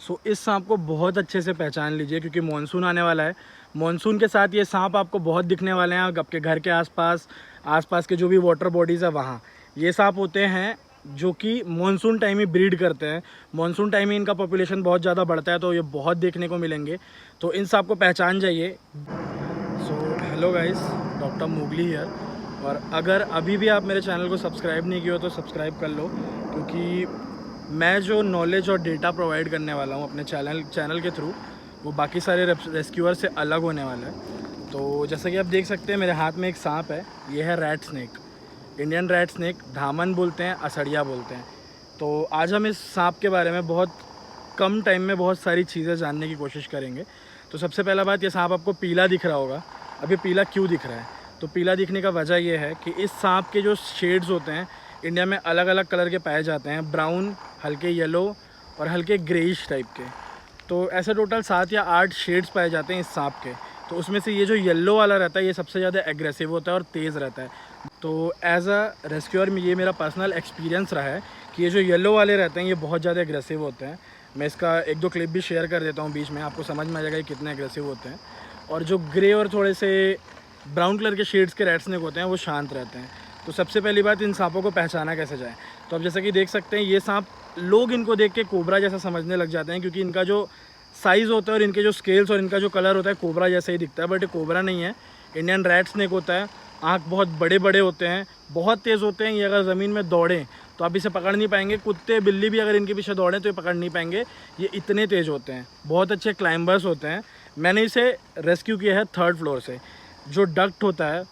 सो इस सांप को बहुत अच्छे से पहचान लीजिए क्योंकि मानसून आने वाला है। मानसून के साथ ये सांप आपको बहुत दिखने वाले हैं आपके घर के आसपास के जो भी वाटर बॉडीज़ है वहाँ। ये सांप होते हैं जो कि मानसून टाइम ही ब्रीड करते हैं। मानसून टाइम ही इनका पॉपुलेशन बहुत ज़्यादा बढ़ता है, तो ये बहुत देखने को मिलेंगे। तो इन सांप को पहचान जाइए। So hello guys, doctor Mugli here. और अगर अभी भी आप मेरे चैनल को सब्सक्राइब नहीं किए हो तो सब्सक्राइब कर लो, क्योंकि मैं जो नॉलेज और डेटा प्रोवाइड करने वाला हूँ अपने चैनल के थ्रू, वो बाकी सारे रेस्क्यूअर से अलग होने वाला है। तो जैसा कि आप देख सकते हैं मेरे हाथ में एक सांप है। ये है rat snake, Indian rat snake, धामन बोलते हैं, असड़िया बोलते हैं। तो आज हम इस सांप के बारे में बहुत कम टाइम में बहुत सारी चीज़ें जानने की कोशिश करेंगे। तो सबसे पहला बात, ये सांप आपको पीला दिख रहा होगा। अभी पीला क्यों दिख रहा है? तो पीला दिखने का वजह ये है कि इस सांप के जो शेड्स होते हैं इंडिया में अलग अलग कलर के पाए जाते हैं, ब्राउन, हल्के येलो और हल्के ग्रेइश टाइप के। तो ऐसे टोटल 7 या 8 शेड्स पाए जाते हैं इस सांप के। तो उसमें से ये जो येलो वाला रहता है ये सबसे ज़्यादा एग्रेसिव होता है और तेज़ रहता है। तो एज अ रेस्क्यूअर में ये मेरा पर्सनल एक्सपीरियंस रहा है कि ये जो येलो वाले रहते हैं ये बहुत ज़्यादा एग्रेसिव होते हैं। मैं इसका 1-2 क्लिप भी शेयर कर देता हूँ बीच में, आपको समझ में आ जाएगा ये कितने एग्रेसिव होते हैं। और जो ग्रे और थोड़े से ब्राउन कलर के शेड्स के रैट स्नेक होते हैं वो शांत रहते हैं। तो सबसे पहली बात, इन सांपों को पहचाना कैसे जाए? तो आप जैसा कि देख सकते हैं ये सांप, लोग इनको देख के कोबरा जैसा समझने लग जाते हैं क्योंकि इनका जो साइज़ होता है और इनके जो स्केल्स और इनका जो कलर होता है कोबरा जैसा ही दिखता है। बट ये कोबरा नहीं है, इंडियन रैट स्नेक होता है। आँख बहुत बड़े बड़े होते हैं, बहुत तेज़ होते हैं। ये अगर ज़मीन में दौड़ें तो आप इसे पकड़ नहीं पाएंगे। कुत्ते बिल्ली भी अगर इनके पीछे दौड़ें तो ये पकड़ नहीं पाएंगे, ये इतने तेज़ होते हैं। बहुत अच्छे क्लाइंबर्स होते हैं। मैंने इसे रेस्क्यू किया है 3rd फ्लोर से। जो डक्ट होता है,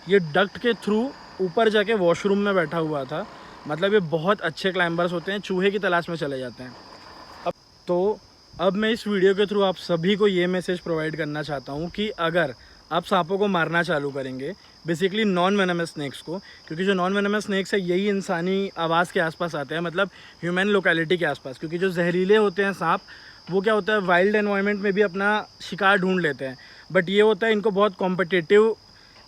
ये डक्ट के थ्रू ऊपर जाके वॉशरूम में बैठा हुआ था। मतलब ये बहुत अच्छे क्लाइंबर्स होते हैं, चूहे की तलाश में चले जाते हैं। अब मैं इस वीडियो के थ्रू आप सभी को ये मैसेज प्रोवाइड करना चाहता हूँ कि अगर आप सांपों को मारना चालू करेंगे, बेसिकली नॉन वेनमस स्नेक्स को, क्योंकि जो नॉन वेनमस स्नेक्स है यही इंसानी आवाज़ के आसपास आते हैं, मतलब ह्यूमन लोकेलिटी के आसपास। क्योंकि जो जहरीले होते हैं सांप, वो क्या होता है, वाइल्ड एनवायरनमेंट में भी अपना शिकार ढूंढ लेते हैं। बट ये होता है इनको बहुत कॉम्पिटिटिव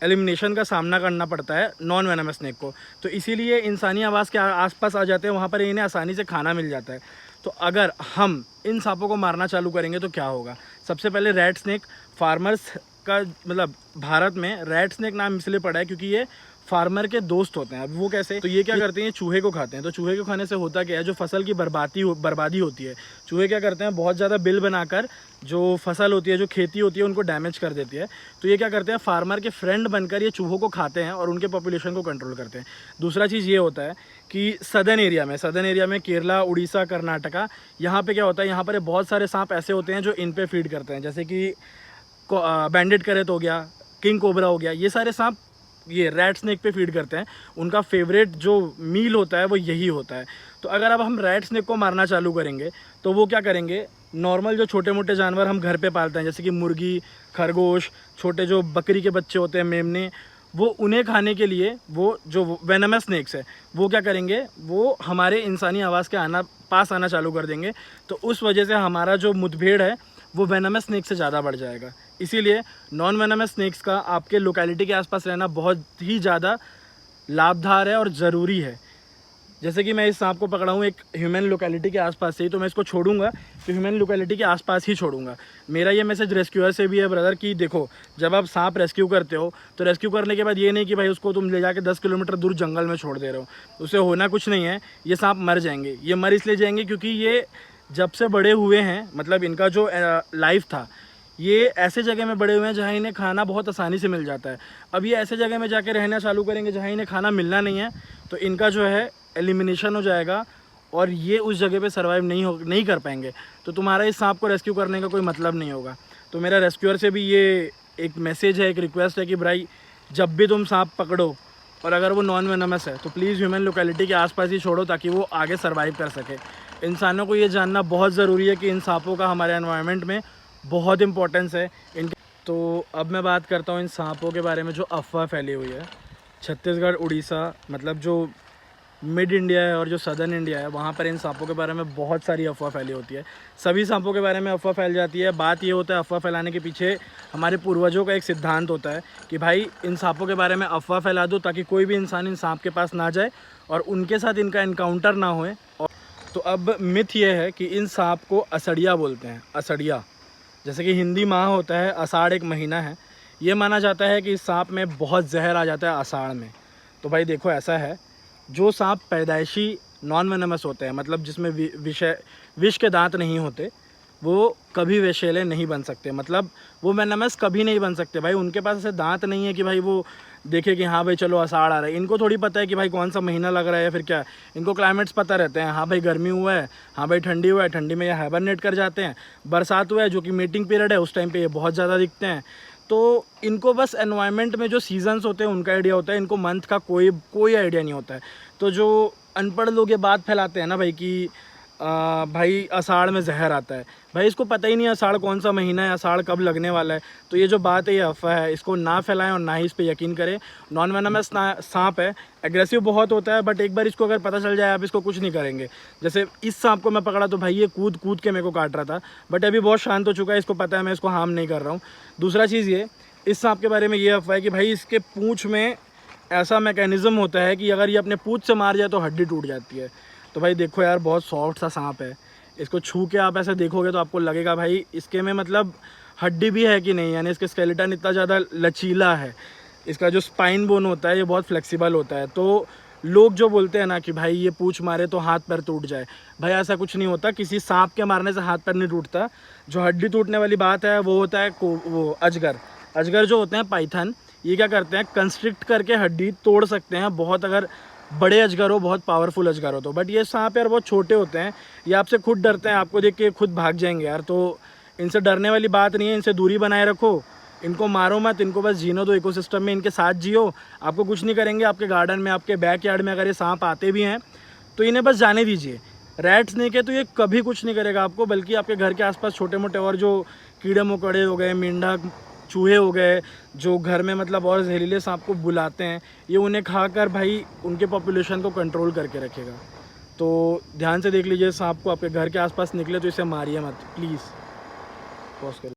एलिमिनेशन का सामना करना पड़ता है नॉन वेनमस स्नेक को। तो इसीलिए इंसानी आवाज़ के आसपास आ जाते हैं, वहाँ पर इन्हें आसानी से खाना मिल जाता है। तो अगर हम इन सांपों को मारना चालू करेंगे तो क्या होगा? सबसे पहले रैट स्नेक, फार्मर्स का मतलब भारत में रैट स्नेक नाम इसलिए पड़ा है क्योंकि ये फार्मर के दोस्त होते हैं। अब वो कैसे? तो ये क्या करते हैं, चूहे को खाते हैं। तो चूहे को खाने से होता क्या है, जो फसल की बर्बादी होती है, चूहे क्या करते हैं, बहुत ज़्यादा बिल बनाकर जो फसल होती है, जो खेती होती है, उनको डैमेज कर देती है। तो ये क्या करते हैं, फार्मर के फ्रेंड बनकर ये चूहों को खाते हैं और उनके पॉपुलेशन को कंट्रोल करते हैं। दूसरा चीज़ ये होता है कि सदर्न एरिया में केरला, उड़ीसा, कर्नाटका, यहाँ पे क्या होता है, यहाँ पर बहुत सारे सांप ऐसे होते हैं जो इन पे फीड करते हैं। जैसे कि बैंडेड करेट हो गया, किंग कोबरा हो गया, ये सारे सांप ये रैट स्नेक पे फीड करते हैं। उनका फेवरेट जो मील होता है वो यही होता है। तो अगर अब हम रैट स्नेक को मारना चालू करेंगे तो वो क्या करेंगे, नॉर्मल जो छोटे मोटे जानवर हम घर पे पालते हैं, जैसे कि मुर्गी, खरगोश, छोटे जो बकरी के बच्चे होते हैं, मेमने, वो उन्हें खाने के लिए वो जो वेनमस स्नेक्स है वो क्या करेंगे, वो हमारे इंसानी आवाज़ के पास आना चालू कर देंगे। तो उस वजह से हमारा जो मुठभेड़ है वो वेनमस स्नेक से ज़्यादा बढ़ जाएगा। इसीलिए नॉन वेनमस स्नेक्स का आपके लोकेलिटी के आसपास रहना बहुत ही ज़्यादा लाभदार है और ज़रूरी है। जैसे कि मैं इस सांप को पकड़ा हूँ एक ह्यूमन लोकेलिटी के आसपास से ही, तो मैं इसको छोड़ूंगा तो ह्यूमन लोकेलिटी के आसपास ही छोड़ूंगा। मेरा ये मैसेज रेस्क्यूअर से भी है ब्रदर कि देखो, जब आप सांप रेस्क्यू करते हो तो रेस्क्यू करने के बाद ये नहीं कि भाई उसको तुम ले जाके 10 किलोमीटर दूर जंगल में छोड़ दे रहे हो। उससे होना कुछ नहीं है, ये सांप मर जाएंगे। ये मर इसलिए जाएंगे क्योंकि ये जब से बड़े हुए हैं, मतलब इनका जो लाइफ था, ये ऐसे जगह में बड़े हुए हैं जहाँ इन्हें खाना बहुत आसानी से मिल जाता है। अब ये ऐसे जगह में जाके रहना चालू करेंगे जहाँ इन्हें खाना मिलना नहीं है, तो इनका जो है एलिमिनेशन हो जाएगा और ये उस जगह पे सर्वाइव नहीं कर पाएंगे। तो तुम्हारा इस सांप को रेस्क्यू करने का कोई मतलब नहीं होगा। तो मेरा रेस्क्यूअर से भी ये एक मैसेज है, एक रिक्वेस्ट है कि भाई जब भी तुम सांप पकड़ो और अगर वो नॉन वेनमस है तो प्लीज़ ह्यूमन लोकेलिटी के आसपास ही छोड़ो ताकि वो आगे सर्वाइव कर सके। इंसानों को ये जानना बहुत ज़रूरी है कि इन सांपों का हमारे एनवायरनमेंट में बहुत इंपॉर्टेंस है इनके। तो अब मैं बात करता हूँ इन सांपों के बारे में जो अफवाह फैली हुई है। छत्तीसगढ़, उड़ीसा, मतलब जो मिड इंडिया है और जो सदर्न इंडिया है, वहाँ पर इन सांपों के बारे में बहुत सारी अफवाह फैली होती है। सभी सांपों के बारे में अफवाह फैल जाती है। बात ये होता है, अफवाह फैलाने के पीछे हमारे पूर्वजों का एक सिद्धांत होता है कि भाई इन सांपों के बारे में अफवाह फैला दो ताकि कोई भी इंसान इन सांप के पास ना जाए और उनके साथ इनका इनकाउंटर ना होए। तो अब मिथ ये है कि इन सांप को असड़िया बोलते हैं, असड़िया। जैसे कि हिंदी माह होता है, आषाढ़ एक महीना है, ये माना जाता है कि इस सांप में बहुत जहर आ जाता है आषाढ़ में। तो भाई देखो ऐसा है, जो सांप पैदाइशी नॉन वेनमस होते हैं, मतलब जिसमें विष के दांत नहीं होते, वो कभी विषैले नहीं बन सकते, मतलब वो वेनमस कभी नहीं बन सकते भाई। उनके पास ऐसे दांत नहीं है कि भाई वो देखे कि हाँ भाई चलो आषाढ़ आ रहा है। इनको थोड़ी पता है कि भाई कौन सा महीना लग रहा है या फिर क्या। इनको क्लाइमेट्स पता रहते हैं, हाँ भाई गर्मी हुआ है, हाँ भाई ठंडी हुआ है, ठंडी में ये हाइबरनेट कर जाते हैं। बरसात हुआ है जो कि मीटिंग पीरियड है, उस टाइम पे ये बहुत ज़्यादा दिखते हैं। तो इनको बस एनवायरनमेंट में जो सीजन्स होते हैं उनका आइडिया होता है, इनको मंथ का कोई आइडिया नहीं होता है। तो जो अनपढ़ लोग ये बात फैलाते हैं ना भाई कि भाई आषाढ़ में जहर आता है, भाई इसको पता ही नहीं है आषाढ़ कौन सा महीना है, आषाढ़ कब लगने वाला है। तो ये जो बात है ये अफवाह है, इसको ना फैलाएं और ना ही इस पर यकीन करें। नॉन वेनमस सांप है, एग्रेसिव बहुत होता है, बट एक बार इसको अगर पता चल जाए आप इसको कुछ नहीं करेंगे। जैसे इस सांप को मैं पकड़ा तो भाई ये कूद कूद के मेरे को काट रहा था, बट अभी बहुत शांत हो चुका है, इसको पता है मैं इसको हार्म नहीं कर रहा हूँ। दूसरा चीज़ ये, इस सांप के बारे में ये अफवाह है कि भाई इसके पूँछ में ऐसा मैकेनिज़्म होता है कि अगर ये अपने पूँछ से मार जाए तो हड्डी टूट जाती है। तो भाई देखो यार, बहुत सॉफ्ट सा सांप है, इसको छू के आप ऐसे देखोगे तो आपको लगेगा भाई इसके में मतलब हड्डी भी है कि नहीं, यानी इसके स्केलेटन इतना ज़्यादा लचीला है, इसका जो स्पाइन बोन होता है ये बहुत फ्लेक्सिबल होता है। तो लोग जो बोलते हैं ना कि भाई ये पूँछ मारे तो हाथ पैर टूट जाए, भाई ऐसा कुछ नहीं होता, किसी सांप के मारने से हाथ पैर नहीं टूटता। जो हड्डी टूटने वाली बात है वो होता है वो अजगर जो होते हैं पाइथन, ये क्या करते हैं, कंस्ट्रिक्ट करके हड्डी तोड़ सकते हैं बहुत, अगर बड़े अजगर हो, बहुत पावरफुल अजगर हो तो। बट ये सांप यार बहुत छोटे होते हैं, ये आपसे खुद डरते हैं, आपको देख के खुद भाग जाएंगे यार। तो इनसे डरने वाली बात नहीं है, इनसे दूरी बनाए रखो, इनको मारो मत, इनको बस जीने दो इकोसिस्टम में, इनके साथ जियो, आपको कुछ नहीं करेंगे। आपके गार्डन में, आपके बैकयार्ड में अगर ये सांप आते भी हैं तो इन्हें बस जाने दीजिए। रैट स्नेक है तो ये कभी कुछ नहीं करेगा आपको, बल्कि आपके घर के आसपास छोटे मोटे और जो कीड़े मकोड़े हो गए, मेंढक चूहे हो गए, जो घर में मतलब और जहरीले सांप को बुलाते हैं, ये उन्हें खाकर भाई उनके पॉपुलेशन को कंट्रोल करके रखेगा। तो ध्यान से देख लीजिए, सांप को आपके घर के आसपास निकले तो इसे मारिए मत प्लीज़। पॉज करिए।